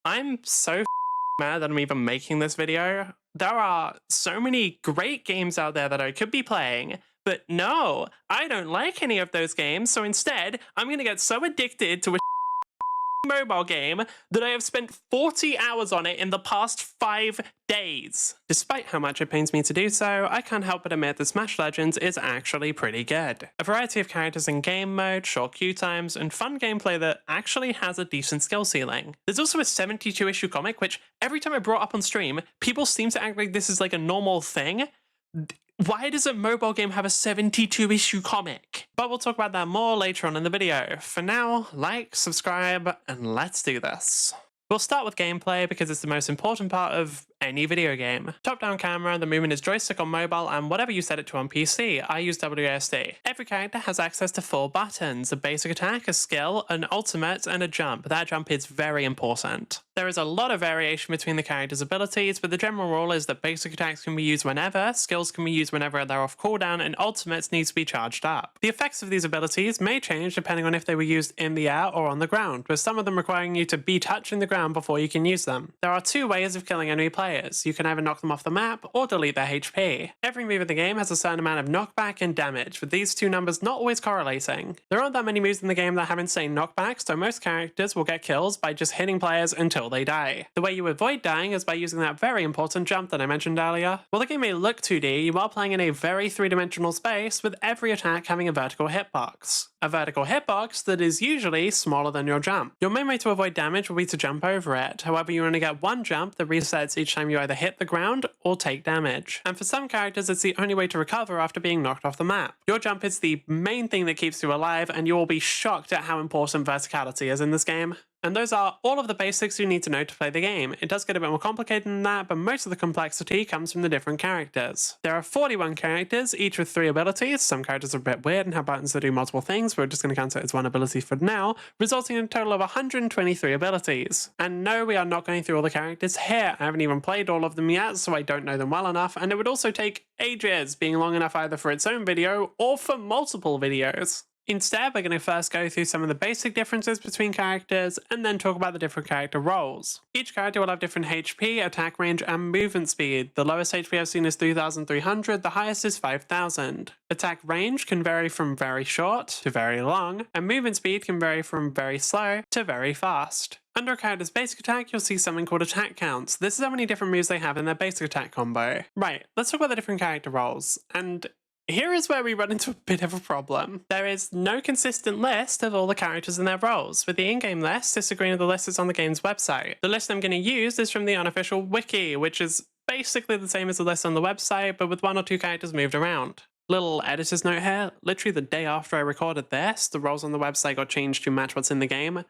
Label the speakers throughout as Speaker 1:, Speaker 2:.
Speaker 1: I'm so mad that I'm even making this video. There are so many great games out there that I could be playing, but no, I don't like any of those games, so instead, I'm gonna get so addicted to a mobile game that I have spent 40 hours on it in the past 5 days. Despite how much it pains me to do so, I can't help but admit that Smash Legends is actually pretty good. A variety of characters in game mode, short queue times, and fun gameplay that actually has a decent skill ceiling. There's also a 72-issue comic, which every time I brought up on stream, people seem to act like this is like a normal thing. Why does a mobile game have a 72-issue comic? But we'll talk about that more later on in the video. For now, like, subscribe, and let's do this. We'll start with gameplay because it's the most important part of any video game. Top-down camera, the movement is joystick on mobile, and whatever you set it to on PC, I use WASD. Every character has access to 4 buttons: a basic attack, a skill, an ultimate, and a jump. That jump is very important. There is a lot of variation between the character's abilities, but the general rule is that basic attacks can be used whenever, skills can be used whenever they're off cooldown, and ultimates need to be charged up. The effects of these abilities may change depending on if they were used in the air or on the ground, with some of them requiring you to be touching the ground before you can use them. There are 2 ways of killing enemy players. You can either knock them off the map or delete their HP. Every move in the game has a certain amount of knockback and damage, with these 2 numbers not always correlating. There aren't that many moves in the game that have insane knockbacks, so most characters will get kills by just hitting players until they die. The way you avoid dying is by using that very important jump that I mentioned earlier. While the game may look 2D, you are playing in a very 3-dimensional space, with every attack having a vertical hitbox. A vertical hitbox that is usually smaller than your jump. Your main way to avoid damage will be to jump over it, however you only get 1 jump that resets each time you either hit the ground or take damage. And for some characters, it's the only way to recover after being knocked off the map. Your jump is the main thing that keeps you alive, and you will be shocked at how important verticality is in this game. And those are all of the basics you need to know to play the game. It does get a bit more complicated than that, but most of the complexity comes from the different characters. There are 41 characters, each with 3 abilities. Some characters are a bit weird and have buttons that do multiple things, but we're just going to count it as 1 ability for now, resulting in a total of 123 abilities. And no, we are not going through all the characters here. I haven't even played all of them yet, so I don't know them well enough, and it would also take ages, being long enough either for its own video or for multiple videos. Instead, we're going to first go through some of the basic differences between characters, and then talk about the different character roles. Each character will have different HP, attack range, and movement speed. The lowest HP I've seen is 3,300, the highest is 5,000. Attack range can vary from very short to very long, and movement speed can vary from very slow to very fast. Under a character's basic attack, you'll see something called attack counts. This is how many different moves they have in their basic attack combo. Right, let's talk about the different character roles, and here is where we run into a bit of a problem. There is no consistent list of all the characters and their roles, with the in-game list disagreeing with the list that's on the game's website. The list I'm going to use is from the unofficial wiki, which is basically the same as the list on the website, but with 1 or 2 characters moved around. Little editor's note here, literally the day after I recorded this, the roles on the website got changed to match what's in the game.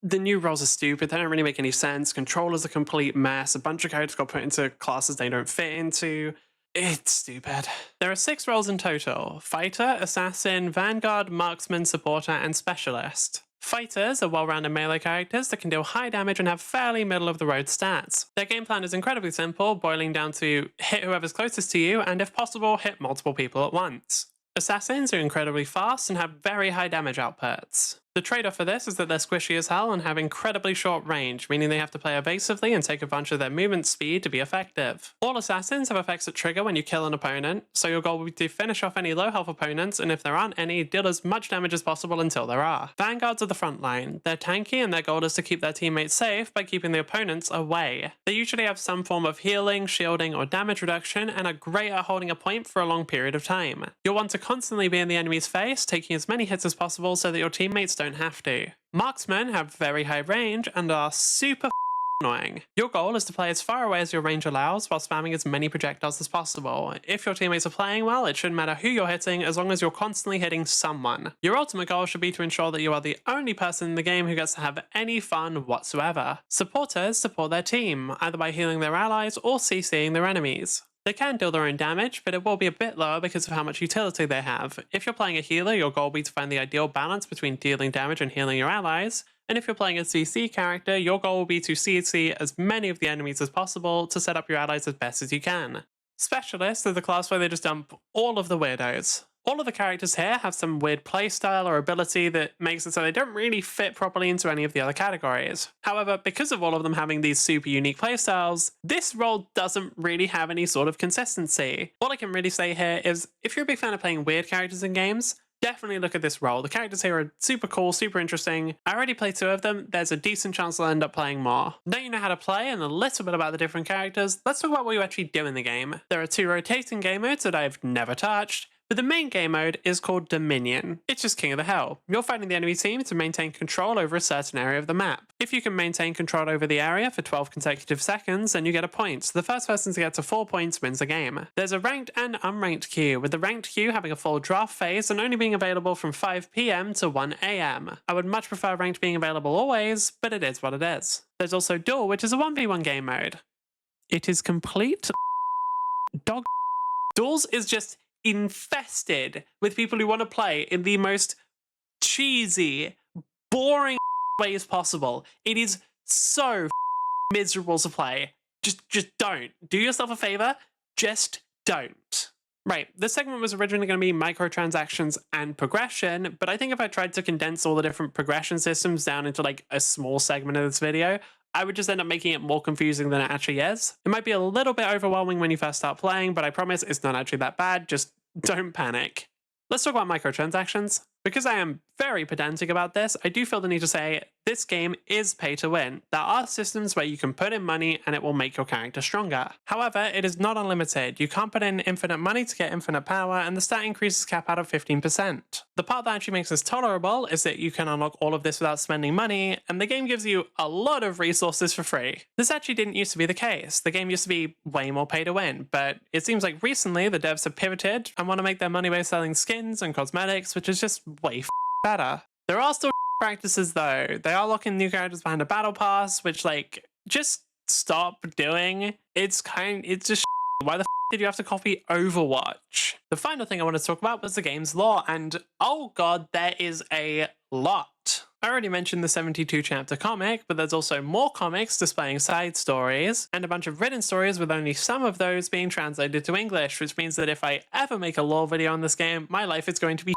Speaker 1: The new roles are stupid, they don't really make any sense, controller's a complete mess, a bunch of characters got put into classes they don't fit into. It's stupid. There are 6 roles in total: Fighter, Assassin, Vanguard, Marksman, Supporter, and Specialist. Fighters are well-rounded melee characters that can deal high damage and have fairly middle-of-the-road stats. Their game plan is incredibly simple, boiling down to hit whoever's closest to you, and if possible, hit multiple people at once. Assassins are incredibly fast and have very high damage outputs. The trade-off for this is that they're squishy as hell and have incredibly short range, meaning they have to play evasively and take advantage of their movement speed to be effective. All assassins have effects that trigger when you kill an opponent, so your goal will be to finish off any low health opponents, and if there aren't any, deal as much damage as possible until there are. Vanguards are the front line. They're tanky, and their goal is to keep their teammates safe by keeping the opponents away. They usually have some form of healing, shielding, or damage reduction, and are great at holding a point for a long period of time. You'll want to constantly be in the enemy's face, taking as many hits as possible so that your teammates don't have to. Marksmen have very high range and are super annoying. Your goal is to play as far away as your range allows while spamming as many projectiles as possible. If your teammates are playing well, it shouldn't matter who you're hitting as long as you're constantly hitting someone. Your ultimate goal should be to ensure that you are the only person in the game who gets to have any fun whatsoever. Supporters support their team, either by healing their allies or CCing their enemies. They can deal their own damage, but it will be a bit lower because of how much utility they have. If you're playing a healer, your goal will be to find the ideal balance between dealing damage and healing your allies, and if you're playing a CC character, your goal will be to CC as many of the enemies as possible to set up your allies as best as you can. Specialists are the class where they just dump all of the weirdos. All of the characters here have some weird playstyle or ability that makes it so they don't really fit properly into any of the other categories. However, because of all of them having these super unique playstyles, this role doesn't really have any sort of consistency. All I can really say here is, if you're a big fan of playing weird characters in games, definitely look at this role. The characters here are super cool, super interesting. I already played 2 of them. There's a decent chance I'll end up playing more. Now you know how to play and a little bit about the different characters, let's talk about what you actually do in the game. There are 2 rotating game modes that I've never touched, but the main game mode is called Dominion. It's just King of the Hill. You're fighting the enemy team to maintain control over a certain area of the map. If you can maintain control over the area for 12 consecutive seconds, then you get a point. The first person to get to 4 points wins the game. There's a ranked and unranked queue, with the ranked queue having a full draft phase and only being available from 5 PM to 1 AM. I would much prefer ranked being available always, but it is what it is. There's also Duel, which is a 1v1 game mode. It is complete dog. Duels is just infested with people who want to play in the most cheesy, boring ways possible. It is so miserable to play. Just don't. Do yourself a favor. Just don't. Right, this segment was originally going to be microtransactions and progression, but I think if I tried to condense all the different progression systems down into like a small segment of this video, I would just end up making it more confusing than it actually is. It might be a little bit overwhelming when you first start playing, but I promise it's not actually that bad, just don't panic. Let's talk about microtransactions. Because I am very pedantic about this, I do feel the need to say this game is pay to win. There are systems where you can put in money and it will make your character stronger. However, it is not unlimited. You can't put in infinite money to get infinite power, and the stat increases cap out of 15%. The part that actually makes this tolerable is that you can unlock all of this without spending money, and the game gives you a lot of resources for free. This actually didn't used to be the case. The game used to be way more pay to win, but it seems like recently the devs have pivoted and want to make their money by selling skins and cosmetics, which is just way better. There are still practices though. They are locking new characters behind a battle pass, which like, just stop doing. It's just why the did you have to copy Overwatch? The final thing I want to talk about was the game's lore, and oh god, there is a lot. I already mentioned the 72 chapter comic, but there's also more comics displaying side stories, and a bunch of written stories with only some of those being translated to English, which means that if I ever make a lore video on this game, my life is going to be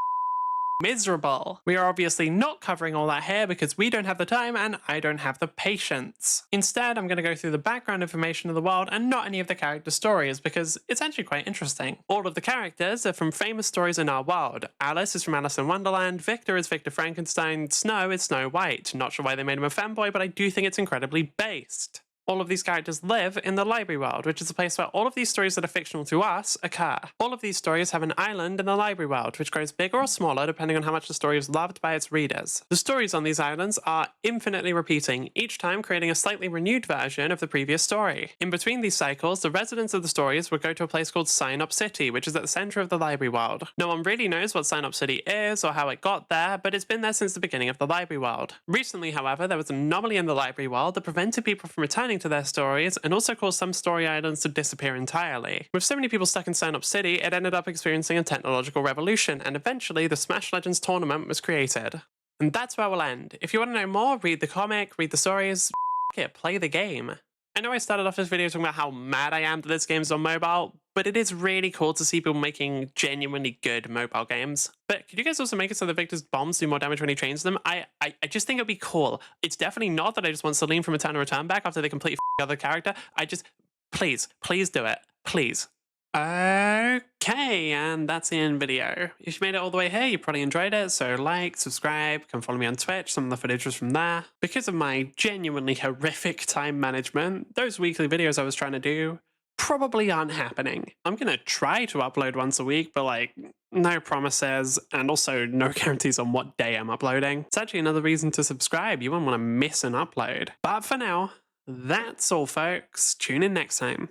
Speaker 1: miserable. We are obviously not covering all that here because we don't have the time and I don't have the patience. Instead, I'm going to go through the background information of the world and not any of the character stories because it's actually quite interesting. All of the characters are from famous stories in our world. Alice is from Alice in Wonderland, Victor is Victor Frankenstein, Snow is Snow White. Not sure why they made him a fanboy, but I do think it's incredibly based. All of these characters live in the library world, which is a place where all of these stories that are fictional to us occur. All of these stories have an island in the library world, which grows bigger or smaller depending on how much the story is loved by its readers. The stories on these islands are infinitely repeating, each time creating a slightly renewed version of the previous story. In between these cycles, the residents of the stories would go to a place called Sign Up City, which is at the center of the library world. No one really knows what Sign Up City is or how it got there, but it's been there since the beginning of the library world. Recently, however, there was an anomaly in the library world that prevented people from returning to their stories and also caused some story islands to disappear entirely. With so many people stuck in Sign Up City, it ended up experiencing a technological revolution, and eventually the Smash Legends tournament was created. And that's where we'll end. If you want to know more, read the comic, read the stories, it, play the game. I know I started off this video talking about how mad I am that this game's on mobile, but it is really cool to see people making genuinely good mobile games. But could you guys also make it so that Victor's bombs do more damage when he trains them? I just think it'd be cool. It's definitely not that I just want Celine from Return to Return back after they complete other character. Please do it. Please. Okay, and that's the end video. If you made it all the way here, you probably enjoyed it, so like, subscribe, come follow me on Twitch, some of the footage was from there. Because of my genuinely horrific time management, those weekly videos I was trying to do probably aren't happening. I'm gonna try to upload once a week, but like, no promises, and also no guarantees on what day I'm uploading. It's actually another reason to subscribe, you wouldn't want to miss an upload. But for now, that's all folks, tune in next time.